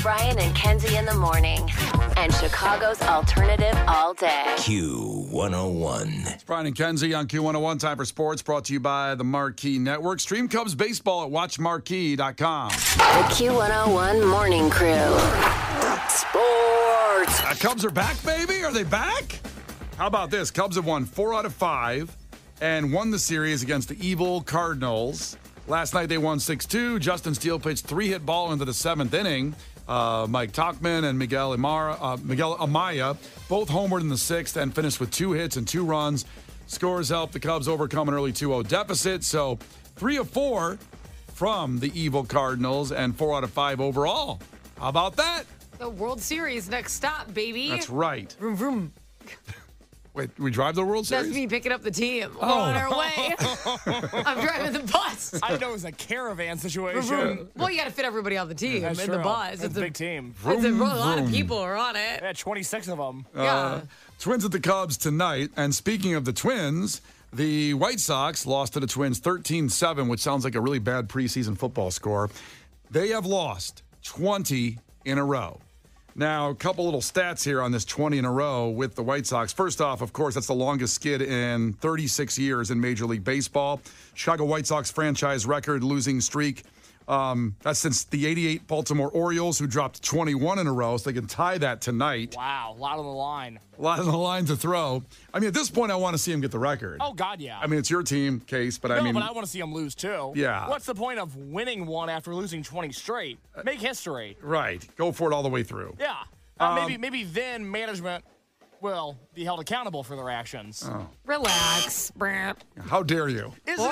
Brian and Kenzie in the morning. And Chicago's alternative all day. Q101. It's Brian and Kenzie on Q101. Time for sports, brought to you by the Marquee Network. Stream Cubs baseball at watchmarquee.com. The Q101 Morning Crew. Sports. Cubs are back, baby. Are they back? How about this? Cubs have won 4 out of 5 and won the series against the evil Cardinals. Last night they won 6-2. Justin Steele pitched 3-hit ball into the 7th inning. Mike Tauchman and Miguel Amaya both homered in the 6th and finished with 2 hits and 2 runs. Scores helped the Cubs overcome an early 2-0 deficit. So 3 of 4 from the evil Cardinals and 4 out of 5 overall. How about that? The World Series next stop, baby. That's right. Vroom, vroom. Wait, we drive the World Series? That's me picking up the team. We're on our way. I'm driving the bus. I know it's a caravan situation. Vroom, vroom. Well, you got to fit everybody on the team That's in true. the bus. It's a big team. It's a lot of people are on it. Yeah, 26 of them. Yeah. Twins at the Cubs tonight. And speaking of the Twins, the White Sox lost to the Twins 13-7, which sounds like a really bad preseason football score. They have lost 20 in a row. Now, a couple little stats here on this 20 in a row with the White Sox. First off, of course, that's the longest skid in 36 years in Major League Baseball. Chicago White Sox franchise record losing streak. That's since the 88 Baltimore Orioles, who dropped 21 in a row, so they can tie that tonight. Wow, a lot on the line. A lot on the line to throw. I mean, at this point, I want to see him get the record. Oh, God, yeah. I mean, it's your team, Case, but no, I mean... but I want to see him lose, too. Yeah. What's the point of winning one after losing 20 straight? Make history. Right. Go for it all the way through. Yeah. Maybe then management will be held accountable for their actions. Oh. Relax, Brant. How dare you? Isn't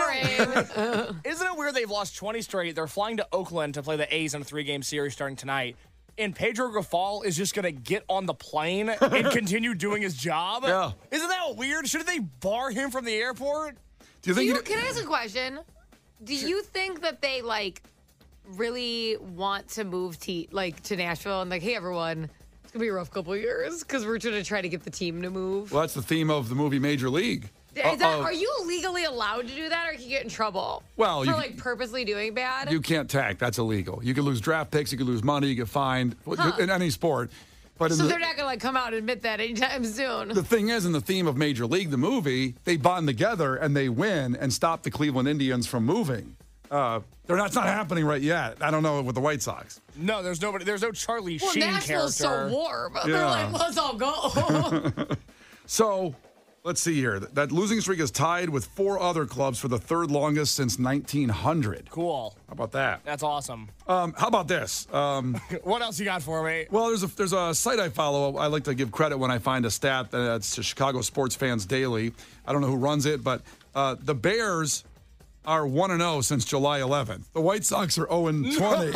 it weird they've lost 20 straight? They're flying to Oakland to play the A's in a 3-game series starting tonight. And Pedro Grifol is just going to get on the plane and continue doing his job? Yeah. Isn't that weird? Shouldn't they bar him from the airport? Do you think... Can I ask a question? Do you think that they, really want to move to Nashville and hey, everyone, it's going to be a rough couple of years because we're going to try to get the team to move? Well, that's the theme of the movie Major League. Are you legally allowed to do that, or can you get in trouble? Well, for purposely doing bad? You can't tack. That's illegal. You could lose draft picks. You could lose money. You get fined in any sport. But so they're not going to come out and admit that anytime soon. The thing is, in the theme of Major League, the movie, they bond together and they win and stop the Cleveland Indians from moving. It's not happening right yet. I don't know with the White Sox. No, there's no Charlie Sheen Nashville's character. so warm. Yeah. They're like, let's all go. So, let's see here. That losing streak is tied with 4 other clubs for the 3rd longest since 1900. Cool. How about that? That's awesome. How about this? What else you got for me? Well, there's a site I follow. I like to give credit when I find a stat. That's Chicago Sports Fans Daily. I don't know who runs it, but the Bears are 1-0 since July 11th. The White Sox are 0-20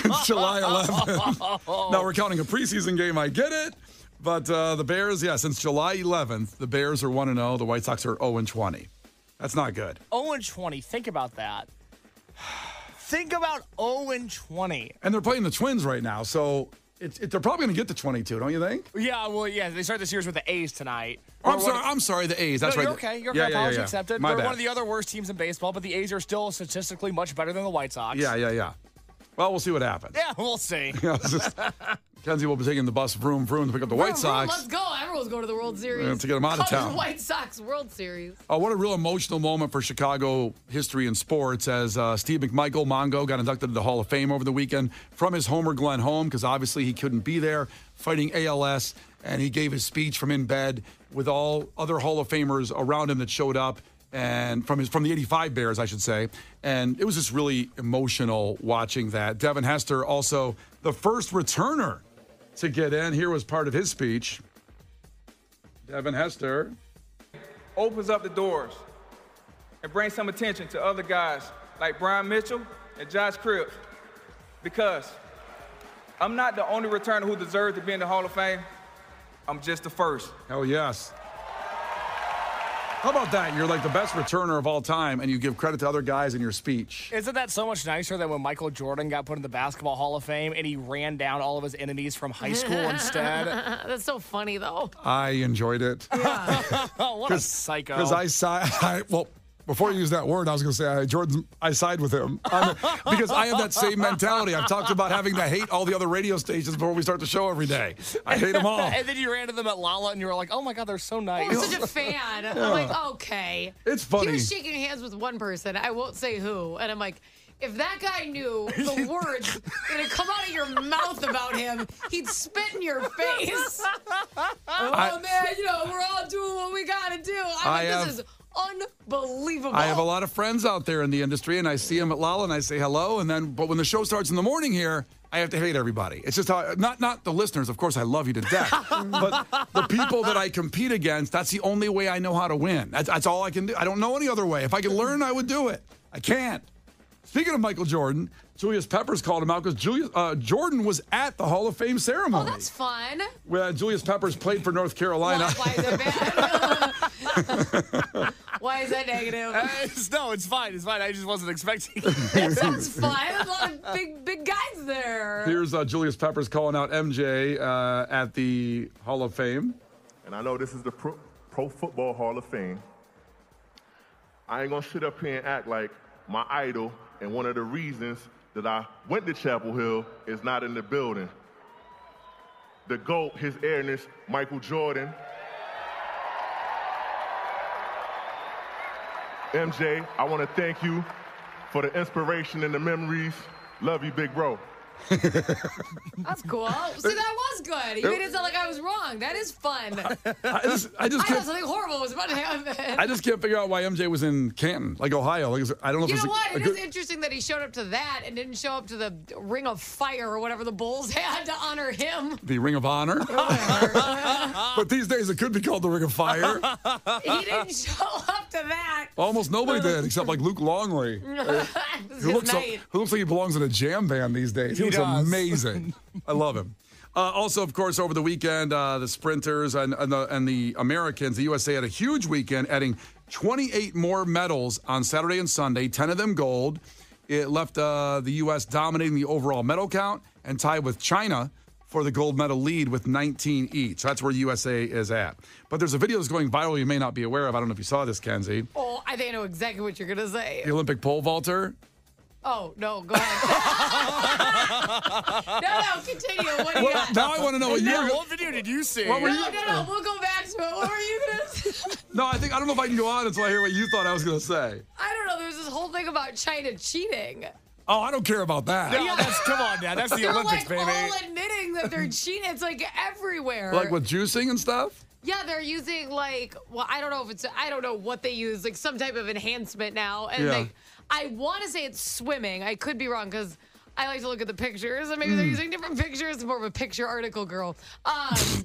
since July 11th. Now, we're counting a preseason game. I get it. But the Bears, since July 11th, the Bears are 1-0. The White Sox are 0-20. That's not good. 0-20. Think about that. Think about 0-20. And they're playing the Twins right now, so they're probably going to get to 22, don't you think? Yeah, well, they start the series with the A's tonight. I'm sorry, the A's. That's right. You're okay. You're okay. Apology accepted. My They're bad. one of the other worst teams in baseball, but the A's are still statistically much better than the White Sox. Yeah. Well, we'll see what happens. Yeah, we'll see. Kenzie will be taking the bus vroom to pick up the White Sox. Let's go. Everyone's going to the World Series. To get them out of town. White Sox World Series. What a real emotional moment for Chicago history and sports as Steve McMichael, Mongo, got inducted to the Hall of Fame over the weekend from his Homer Glen home because obviously he couldn't be there fighting ALS, and he gave his speech from in bed with all other Hall of Famers around him that showed up. And from the 85 Bears, I should say. And it was just really emotional watching that. Devin Hester, also the first returner to get in. Here was part of his speech. Devin Hester opens up the doors and brings some attention to other guys like Brian Mitchell and Josh Cripps. Because I'm not the only returner who deserves to be in the Hall of Fame. I'm just the first. Hell yes. How about that? You're like the best returner of all time, and you give credit to other guys in your speech. Isn't that so much nicer than when Michael Jordan got put in the Basketball Hall of Fame and he ran down all of his enemies from high school instead? That's so funny, though. I enjoyed it. What a psycho. Because Before you use that word, I was going to say, Jordan, I side with him. Because I have that same mentality. I've talked about having to hate all the other radio stations before we start the show every day. I hate them all. And then you ran to them at Lala, and you were like, oh, my God, they're so nice. I'm such a fan. I'm like, okay. It's funny. He was shaking hands with one person. I won't say who. And I'm like, if that guy knew the words that had come out of your mouth about him, he'd spit in your face. Man, we're all doing what we got to do. This is unbelievable. I have a lot of friends out there in the industry, and I see them at Lala, and I say hello, but when the show starts in the morning here, I have to hate everybody. It's just how, not the listeners, of course, I love you to death, but the people that I compete against, that's the only way I know how to win. That's all I can do. I don't know any other way. If I could learn, I would do it. I can't. Speaking of Michael Jordan, Julius Peppers called him out because Jordan was at the Hall of Fame ceremony. Oh, that's fun. Where Julius Peppers played for North Carolina. Why is it bad? Why is that negative? No, it's fine. It's fine. I just wasn't expecting it. That sounds fun. There's a lot of big guys there. Here's Julius Peppers calling out MJ at the Hall of Fame. And I know this is the Pro Football Hall of Fame. I ain't going to sit up here and act like my idol and one of the reasons that I went to Chapel Hill is not in the building. The GOAT, His Airness, Michael Jordan. MJ, I want to thank you for the inspiration and the memories. Love you, big bro. That's cool. See, that was good. You made it sound like I was wrong. That is fun. I just I can't. thought something horrible was about to happen. I just can't figure out why MJ was in Canton, like Ohio. Like, I don't know if You it's know what? a It good. is interesting that he showed up to that and didn't show up to the Ring of Fire or whatever the Bulls had to honor him. The Ring of Honor. But these days it could be called the Ring of Fire. He didn't show up to that. Almost nobody did, except like Luke Longley, This is who his night. looks like he belongs in a jam band these days. He looks does. amazing. I love him. Also, of course, over the weekend, the sprinters and the Americans, the USA had a huge weekend, adding 28 more medals on Saturday and Sunday, 10 of them gold. It left the U.S. dominating the overall medal count and tied with China for the gold medal lead with 19 each. That's where USA is at. But there's a video that's going viral you may not be aware of. I don't know if you saw this, Kenzie. Oh, I think I know exactly what you're going to say. The Olympic pole vaulter. Oh, no, go ahead. no, continue. What do you got? Now I want to know what What video did you see? What were you? No, we'll go back to it. What were you going to say? No, I don't know if I can go on until I hear what you thought I was going to say. I don't know. There's this whole thing about China cheating. Oh, I don't care about that. No, come on now. That's the They're Olympics, like baby. all admitting that they're cheating. It's like everywhere. Like with juicing and stuff? Yeah, they're using I don't know what they use, like some type of enhancement now. And Yeah. I want to say it's swimming. I could be wrong because I like to look at the pictures and maybe they're using different pictures. I'm more of a picture article girl. And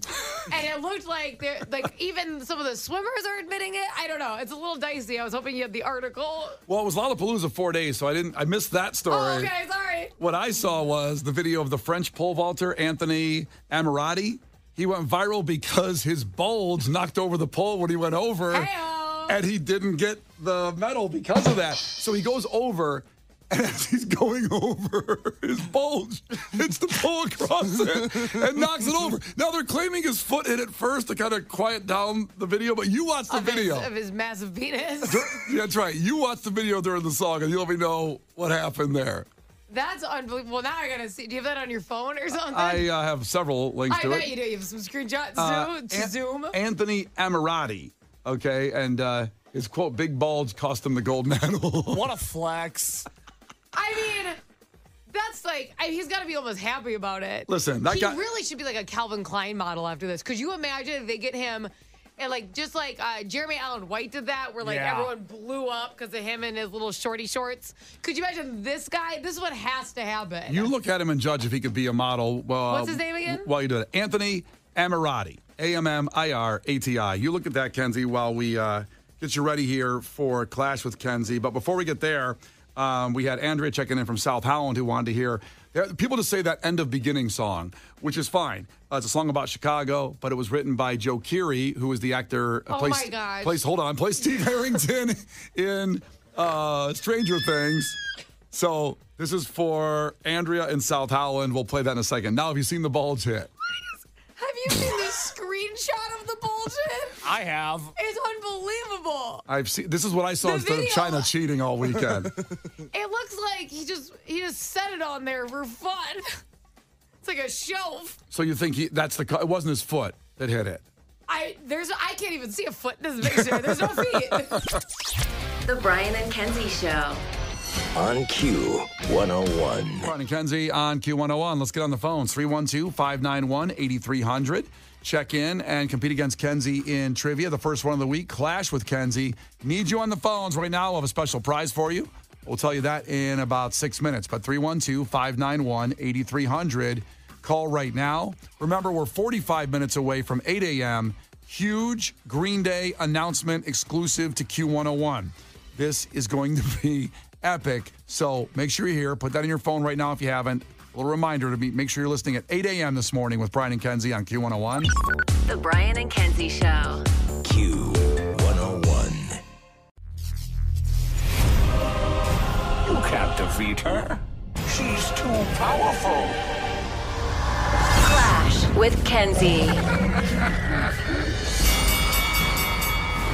it looked like they're even some of the swimmers are admitting it. I don't know. It's a little dicey. I was hoping you had the article. Well, it was Lollapalooza 4 days, so I missed that story. Oh, okay, sorry. What I saw was the video of the French pole vaulter, Anthony Ammirati. He went viral because his bulge knocked over the pole when he went over. Hey-o. And he didn't get the medal because of that. So he goes over, and as he's going over, his bulge hits the pole across it and knocks it over. Now, they're claiming his foot hit it first to kind of quiet down the video, but you watch the video. Of his massive penis. Yeah, that's right. You watch the video during the song, and you'll let me know what happened there. That's unbelievable. Now I gotta see. Do you have that on your phone or something? I have several links I to bet it. you do. You have some screenshots to zoom. Anthony Ammirati, okay, and his quote, big bulge cost him the gold medal. What a flex. I mean, that's he's got to be almost happy about it. Listen, that he guy really should be like a Calvin Klein model after this. Could you imagine if they get him, and just like Jeremy Allen White did that, where Yeah. everyone blew up because of him and his little shorty shorts. Could you imagine this guy? This is what has to happen. You look at him and judge if he could be a model. What's his name again? While you do it, Anthony Ammirati, Ammirati. You look at that, Kenzie, while we get you ready here for Clash with Kenzie. But before we get there, we had Andrea checking in from South Holland who wanted to hear. People just say that End of Beginning song, which is fine. It's a song about Chicago, but it was written by Joe Keery, who is the actor. Oh, my gosh. Plays Steve Harrington in Stranger Things. So this is for Andrea in South Holland. We'll play that in a second. Now, have you seen the bulge hit? Have you seen the screenshot of the bullshit? I have. It's unbelievable. I've seen. This is what I saw The instead of video- China cheating all weekend. It looks like he just set it on there for fun. It's like a shelf. So you think it wasn't his foot that hit it? I can't even see a foot in this picture. There's no feet. The Brian and Kenzie Show. On Q101. Brian and Kenzie on Q101. Let's get on the phones. 312-591-8300. Check in and compete against Kenzie in trivia. The first one of the week, Clash with Kenzie. Need you on the phones right now. We'll have a special prize for you. We'll tell you that in about 6 minutes. But 312-591-8300. Call right now. Remember, we're 45 minutes away from 8 a.m. Huge Green Day announcement exclusive to Q101. This is going to be epic. So make sure you're here. Put that in your phone right now if you haven't. A little reminder to make sure you're listening at 8 a.m. this morning with Brian and Kenzie on Q101. The Brian and Kenzie Show. Q101. You can't defeat her. She's too powerful. Clash with Kenzie.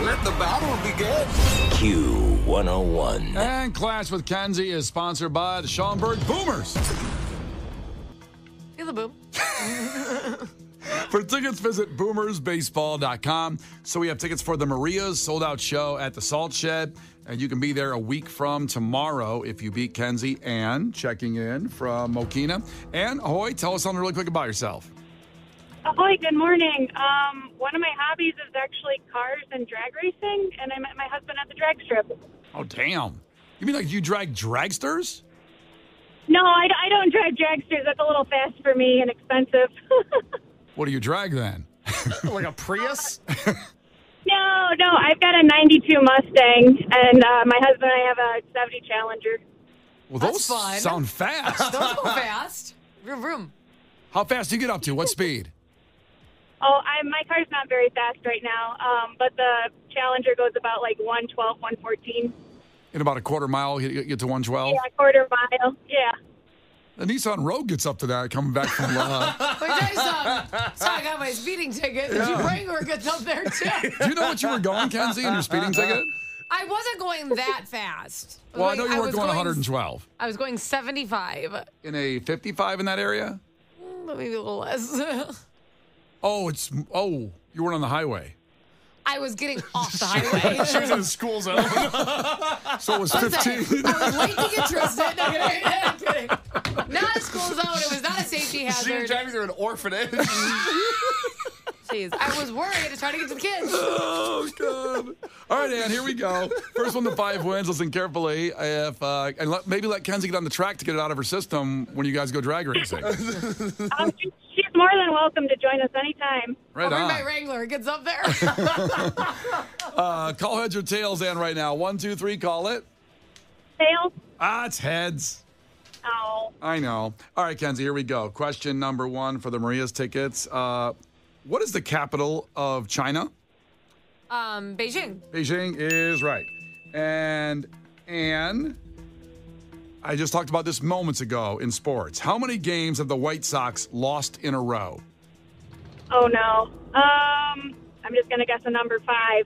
Let the battle begin. Q101. And Clash with Kenzie is sponsored by the Schaumburg Boomers. Feel the boom. For tickets, visit boomersbaseball.com. So we have tickets for the Maria's sold-out show at the Salt Shed. And you can be there a week from tomorrow if you beat Kenzie. And checking in from Mokina. And ahoy, tell us something really quick about yourself. Ahoy, good morning. One of my hobbies is actually cars and drag racing, and I met my husband at the drag strip. Oh, damn. You mean like you drag dragsters? No, I don't drag dragsters. That's a little fast for me and expensive. What do you drag then? Like a Prius? No, I've got a 92 Mustang, and my husband and I have a 70 Challenger. Well, That's those fun. sound fast. Those go fast. Vroom, vroom. How fast do you get up to? What speed? Oh, my car's not very fast right now, but the Challenger goes about like 112, 114. In about a quarter mile, you get to 112? Yeah, quarter mile. Yeah. The Nissan Rogue gets up to that coming back from Wait, so I got my speeding ticket. The Jeep Wrangler gets up there too. Do you know what you were going, Kenzie, in your speeding ticket? I wasn't going that fast. Well, I know you were was going 112. I was going 75. In a 55 in that area? Maybe a little less. Oh, you weren't on the highway. I was getting off the highway. She was in the school zone. So it was 15. I was late to get trusted. No, I'm kidding. Not a school zone. It was not a safety She was hazard. driving through an orphanage. Jeez, I was worried to try to get to the kids. Oh, God. All right, Ann, here we go. First one to 5 wins. Listen carefully. Maybe let Kenzie get on the track to get it out of her system when you guys go drag racing. She's more than welcome to join us anytime. Right I'll bring on. my Wrangler. It gets up there. Call heads or tails, Ann, right now. 1, 2, 3, call it. Tails? It's heads. Oh. I know. All right, Kenzie, here we go. Question number 1 for the Maria's tickets. What is the capital of China? Beijing. Beijing is right. And Ann, I just talked about this moments ago in sports. How many games have the White Sox lost in a row? Oh, no. I'm just going to guess a number 5.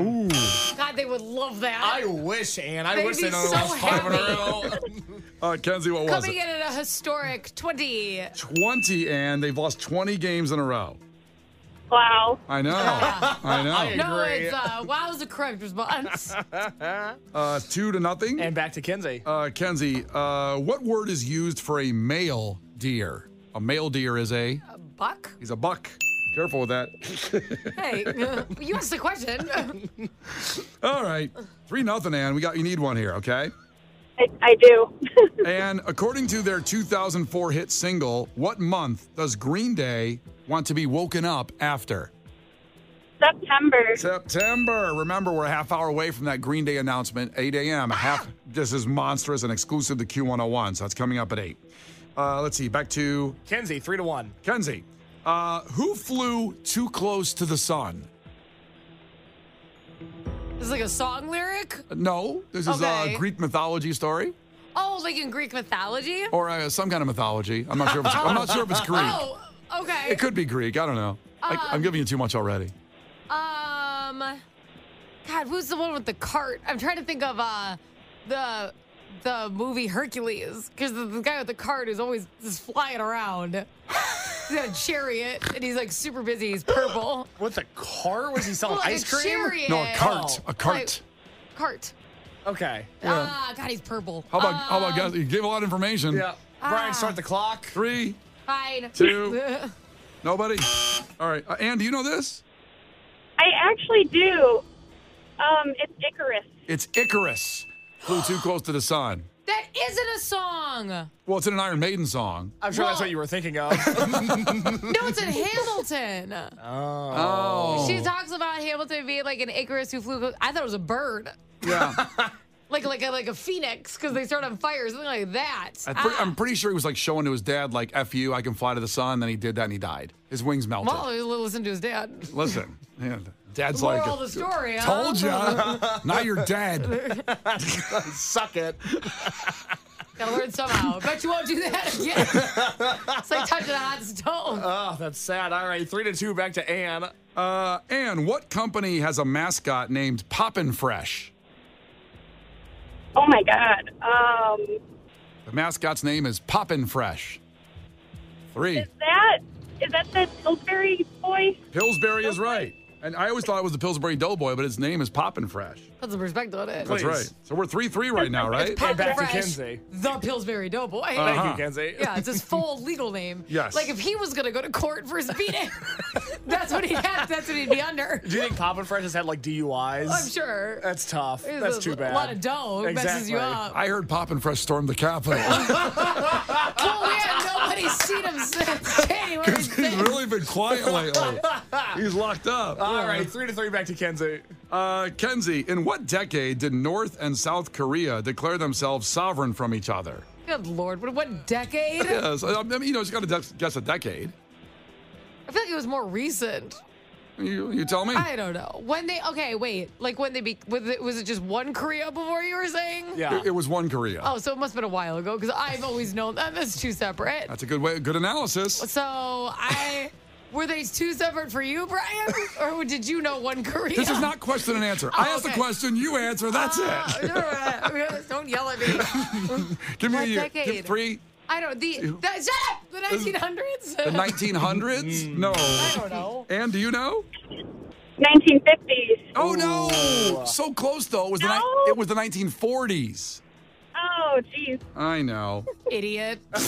Ooh. God, they would love that. I wish, Ann. I They'd wish be they know so lost 5 in a happy. row. Kenzie, what was Coming it? in at a historic 20. 20, and they've lost 20 games in a row. Wow. I know. I know. No, Great. it's wow is the correct response. 2-0. And back to Kenzie. Kenzie, what word is used for a male deer? A male deer is a Buck? he's a buck. Careful with that. Hey, you asked the question. All right. 3-0, Ann. You need one here, okay? I do. And according to their 2004 hit single, what month does Green Day want to be woken up after? September. September. Remember, we're a half hour away from that Green Day announcement, 8 a.m. This is monstrous and exclusive to Q101, so it's coming up at 8. Let's see. Back to Kenzie, 3-1. Kenzie. Who flew too close to the sun? This is like a song lyric? No, this is a Okay. Greek mythology story Oh, like in Greek mythology? or some kind of mythology. I'm not sure if it's Greek. Oh, okay. It could be Greek. I don't know. I'm giving you too much already. God, who's the one with the cart? I'm trying to think of the movie Hercules, because the guy with the cart is always just flying around. He's got a chariot, and he's like super busy. He's purple. What's a car? Was he selling Like ice a cream? chariot. No, a cart. Oh. A cart. Like, cart. Okay. God, he's purple. How about guys? You gave a lot of information. Yeah. Brian, start the clock. 3, Fine. 2. Nobody? All right. Ann, do you know this? I actually do. It's Icarus. It's Icarus. Flew too close to the sun. That isn't a song. Well, it's in an Iron Maiden song. I'm sure that's Well- what you were thinking of. No, it's in Hamilton. Oh. She talks about Hamilton being like an Icarus who flew. I thought it was a bird. Yeah. Like a phoenix, because they start on fire, something like that. I'm pretty sure he was like showing to his dad, like, F you, I can fly to the sun. Then he did that and he died. His wings melted. Well, listen to his dad. Listen, yeah, dad's Moral like, of the story, huh? told ya. Now you're dead. Suck it. Gotta learn somehow. Bet you won't do that again. It's like touching a hot stove. Oh, that's sad. All right, 3-2 back to Ann. Ann, what company has a mascot named Poppin' Fresh? Oh my God. The mascot's name is Poppin' Fresh. 3. Is that the Pillsbury boy? Pillsbury is right. And I always thought it was the Pillsbury Doughboy, but his name is Poppin' Fresh. Put some respect on it. That's right. So we're 3-3 right now, right? It's Poppin' back to Fresh, Kenzie. the Pillsbury Doughboy. Thank you, Kenzie. Yeah, it's his full legal name. Yes. Like if he was gonna go to court for his beating, that's what he'd have. That's what he'd be under. Do you think Poppin' Fresh has had like DUIs? I'm sure. That's tough. There's That's too bad. A lot of dough messes you up. I heard Poppin' Fresh stormed the Capitol. Well, we had nobody's seen him since January He's 6th. really been quiet lately. He's locked up. All right, 3-3 back to Kenzie. Kenzie, in what decade did North and South Korea declare themselves sovereign from each other? Good Lord, what decade? Yes, I mean, you just got to guess a decade. I feel like it was more recent. You tell me. I don't know. Was it just one Korea before you were saying? Yeah. It was one Korea. Oh, so it must have been a while ago, because I've always known that that's two separate. That's a good analysis. So were they two separate for you, Brian? Or did you know one Korea? This is not question and answer. I ask the okay. question, you answer. That's it. Don't yell at me. Give me What a year. decade? Give 3. I don't. Shut up! The 1900s. The 1900s? No. I don't know. Ann, do you know? 1950s. Oh no! So close though. It was No. it was the 1940s. Oh, geez. I know. Idiot. All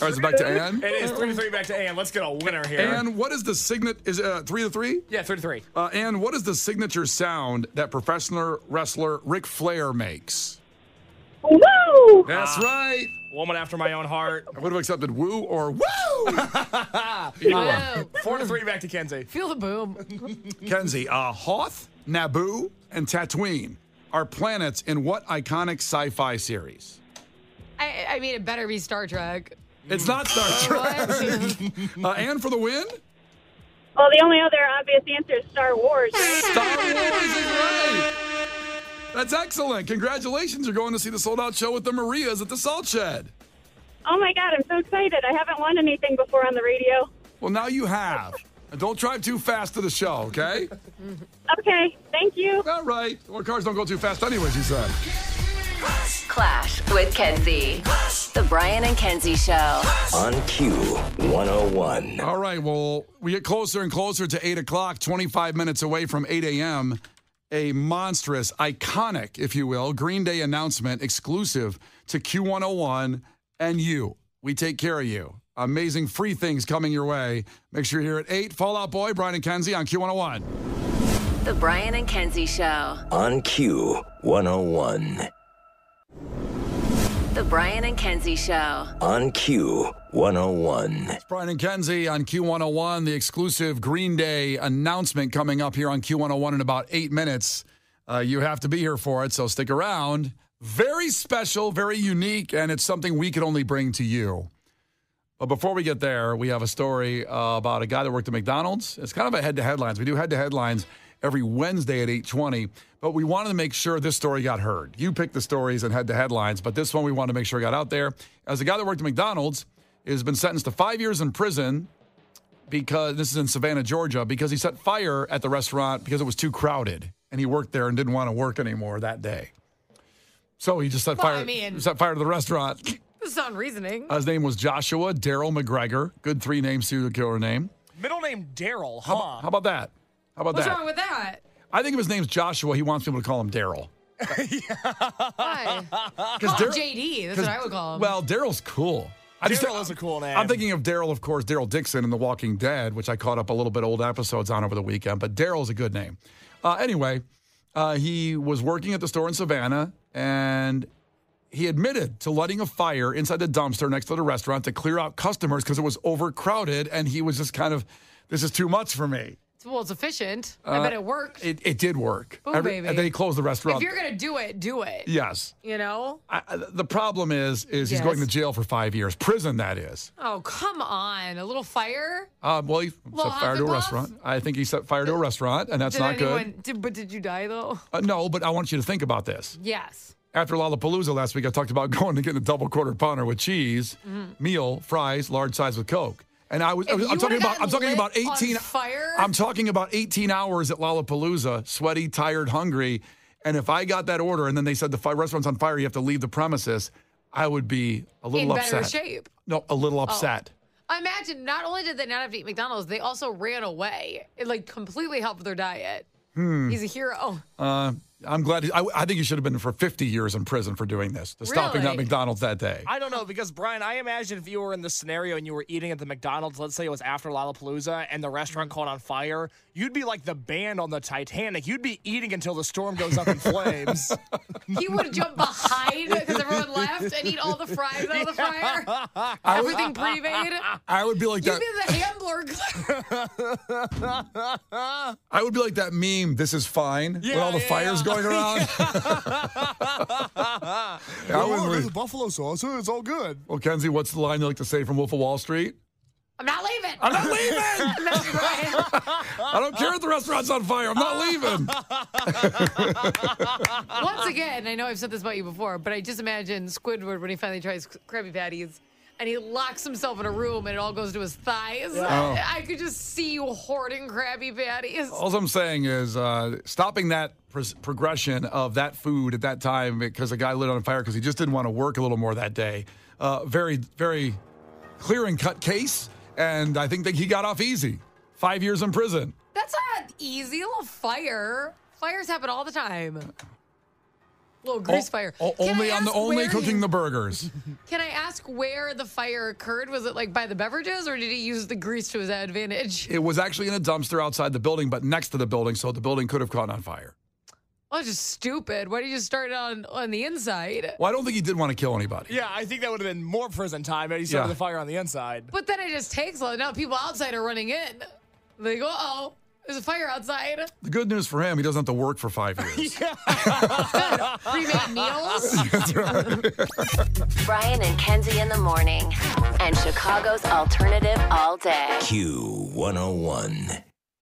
right, so back to Ann. It is 3-3 back to Ann. Let's get a winner here. Ann, what is the signature? Is it 3-3? Yeah, 3-3. Ann, what is the signature sound that professional wrestler Ric Flair makes? Woo! That's right. Woman after my own heart. I would have accepted woo or woo. Wow. 4-3 back to Kenzie. Feel the boom. Kenzie, Hoth, Naboo, and Tatooine are planets in what iconic sci-fi series? I mean, it better be Star Trek. It's not Star Trek. What? Ann for the win? Well, the only other obvious answer is Star Wars. Star Wars is right. That's excellent. Congratulations. You're going to see the sold-out show with the Marias at the Salt Shed. Oh, my God. I'm so excited. I haven't won anything before on the radio. Well, now you have. And don't drive too fast to the show, okay? Okay. Thank you. All right. Well, cars don't go too fast anyways, you said. Clash with Kenzie. The Brian and Kenzie Show. On Q101. All right. Well, we get closer and closer to 8 o'clock, 25 minutes away from 8 a.m., a monstrous, iconic, if you will, Green Day announcement exclusive to Q101 and you. We take care of you. Amazing free things coming your way. Make sure you're here at 8. Fall Out Boy, Brian and Kenzie on Q101. The Brian and Kenzie Show. On Q101. The Brian and Kenzie Show. On Q101. It's Brian and Kenzie on Q101, the exclusive Green Day announcement coming up here on Q101 in about 8 minutes. You have to be here for it, so stick around. Very special, very unique, and it's something we can only bring to you. But before we get there, we have a story about a guy that worked at McDonald's. It's kind of a head-to-headlines. We do head-to-headlines every Wednesday at 8:20, but we wanted to make sure this story got heard. You picked the stories and head-to-headlines, but this one we wanted to make sure got out there. As a guy that worked at McDonald's has been sentenced to 5 years in prison because this is in Savannah, Georgia, because he set fire at the restaurant because it was too crowded, and he worked there and didn't want to work anymore that day. So he just set fire to the restaurant. Sound reasoning. His name was Joshua Daryl McGregor. Good 3-name serial killer name. Middle name Daryl, huh? How about that? What's wrong with that? I think if his name's Joshua, he wants people to call him Daryl. Why? Call him JD. That's what I would call him. Well, Daryl's cool. Daryl is a cool name. I'm thinking of Daryl, of course, Daryl Dixon in The Walking Dead, which I caught up a little bit old episodes on over the weekend. But Daryl's a good name. Anyway, he was working at the store in Savannah, and he admitted to lighting a fire inside the dumpster next to the restaurant to clear out customers because it was overcrowded, and he was just kind of, this is too much for me. Well, it's efficient. I bet it worked. It did work. Boom, baby. And then he closed the restaurant. If you're going to do it, do it. Yes. You know? The problem is he's going to jail for 5 years. Prison, that is. Oh, come on. A little fire? Well, he set fire to a restaurant. I think he set fire to a restaurant, and that's not good. But did you die, though? No, but I want you to think about this. Yes. After Lollapalooza last week, I talked about going to get a double quarter pounder with cheese, meal, fries, large size with Coke. And I'm talking about 18 fire? I'm talking about 18 hours at Lollapalooza, sweaty, tired, hungry. And if I got that order and then they said the restaurant's on fire, you have to leave the premises, I would be a little upset. In better shape. No, a little upset. I imagine not only did they not have to eat McDonald's, they also ran away. It completely helped their diet. He's a hero. I'm glad. I think he should have been for 50 years in prison for doing this, stopping that McDonald's that day. I don't know, because, Brian, I imagine if you were in this scenario and you were eating at the McDonald's, let's say it was after Lollapalooza, and the restaurant caught on fire, you'd be like the band on the Titanic. You'd be eating until the storm goes up in flames. He would jump behind because everyone left and eat all the fries out of the fryer. Everything pre-made. I would be like that. You'd be the Hamburg. I would be like that meme, "This is fine," with all the fires going around. There's buffalo sauce. It's all good. Well, Kenzie, what's the line you like to say from Wolf of Wall Street? I'm not leaving. I'm not leaving. That's right. I don't care if the restaurant's on fire. I'm not leaving. Once again, I know I've said this about you before, but I just imagine Squidward when he finally tries Krabby Patties and he locks himself in a room and it all goes to his thighs. Yeah. I could just see you hoarding Krabby Patties. All I'm saying is stopping that progression of that food at that time because a guy lit on fire because he just didn't want to work a little more that day. Very, very clear and cut case. And I think that he got off easy. 5 years in prison. That's not easy. A little fire. Fires happen all the time. A little grease fire. Only cooking the burgers. Can I ask where the fire occurred? Was it by the beverages, or did he use the grease to his advantage? It was actually in a dumpster outside the building, but next to the building, so the building could have caught on fire. Well, that's just stupid. Why did you start it on the inside? Well, I don't think he did want to kill anybody. Yeah, I think that would have been more prison time had he started the fire on the inside. But then it just takes long. Now people outside are running in. They go, uh-oh, there's a fire outside. The good news for him, he doesn't have to work for 5 years. Pre-made meals. That's right. Brian and Kenzie in the morning. And Chicago's alternative all day. Q101.